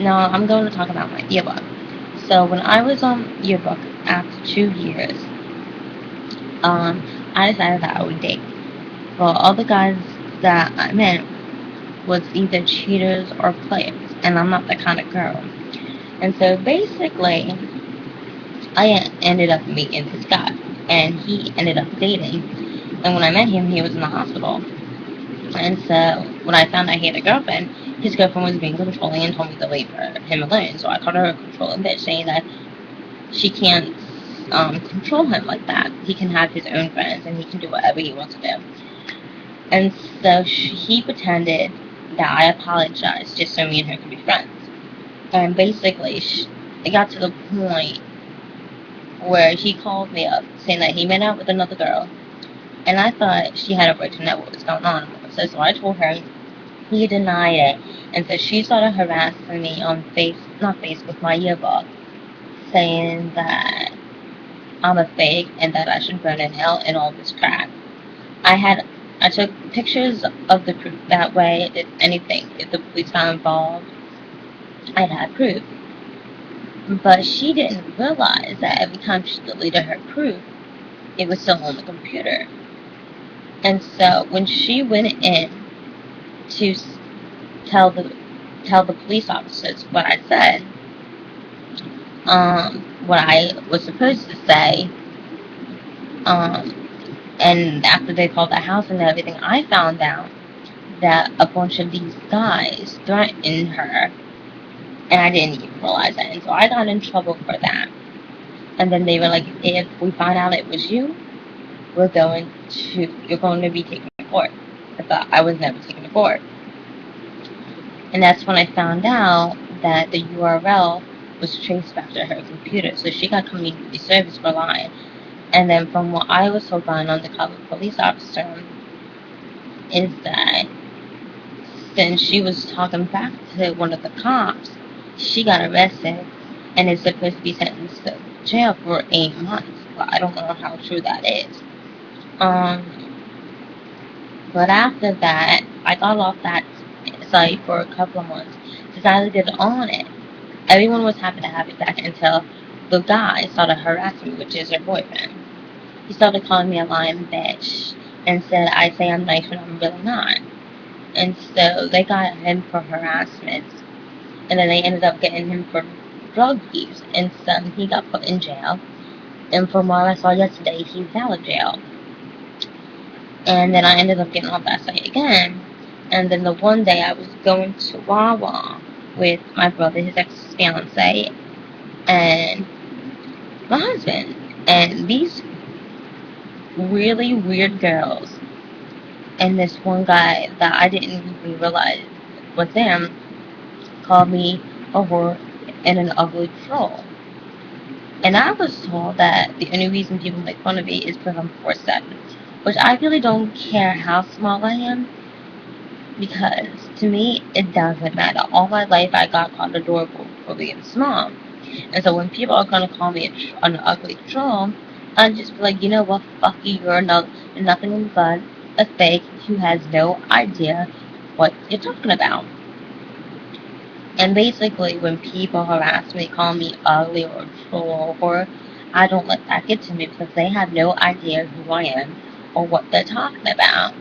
No, I'm going to talk about my yearbook. So when I was on yearbook after 2 years, I decided that I would date. Well, all the guys that I met was either cheaters or players, and I'm not that kind of girl. And so basically, I ended up meeting this guy, and he ended up dating. And when I met him, he was in the hospital. And so when I found out he had a girlfriend, his girlfriend was being controlling and told me to leave him alone. So I called her a controlling bitch, saying that she can't control him like that. He can have his own friends and he can do whatever he wants to do. And so he pretended that I apologized just so me and her could be friends. And basically, it got to the point where he called me up saying that he went out with another girl. And I thought she had a right to know what was going on. So I told her. He denied it. And so she started harassing me on not Facebook, my yearbook, saying that I'm a fake and that I should burn in hell and all this crap. I took pictures of the proof that way. If anything, if the police got involved, I'd have proof. But she didn't realize that every time she deleted her proof, it was still on the computer. And so when she went in to tell the tell the police officers what I said, what I was supposed to say, um, and after they called the house and everything, I found out that a bunch of these guys threatened her, and I didn't even realize that, and so I got in trouble for that. And then they were like, if we find out it was you, you're going to be taken to court. I thought I was never taken to court. And that's when I found out that the URL was traced back to her computer, so she got community service for lying. And then from what I was told by an undercover police officer is that since she was talking back to one of the cops, she got arrested and is supposed to be sentenced to jail for 8 months. But I don't know how true that is. Um, but after that, I got off that site for a couple of months, decided to get on it. Everyone was happy to have it back until the guy started harassing me, which is her boyfriend. He started calling me a lying bitch and said I say I'm nice when I'm really not. And so they got him for harassment. And then they ended up getting him for drug use. And so he got put in jail. And from what I saw yesterday, he's out of jail. And then I ended up getting off that site again. And then the one day I was going to WaWa with my brother, his ex-fiance, and my husband. And these really weird girls and this one guy that I didn't even realize was him called me a whore and an ugly troll. And I was told that the only reason people make fun of me is because I'm 4'7", which I really don't care how small I am, because to me it doesn't matter. All my life I got called adorable for being small, and so when people are gonna call me an ugly troll, I just be like, you know what, fuck you, you're nothing but a fake who has no idea what you're talking about. And basically, when people harass me, call me ugly or troll, or I don't let that get to me because they have no idea who I am or what they're talking about.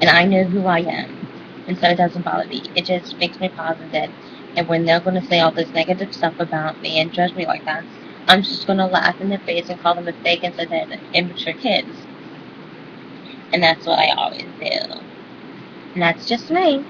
And I know who I am. And so it doesn't bother me. It just makes me positive. And when they're going to say all this negative stuff about me and judge me like that, I'm just going to laugh in their face and call them a fake and say they're immature kids. And that's what I always do. And that's just me.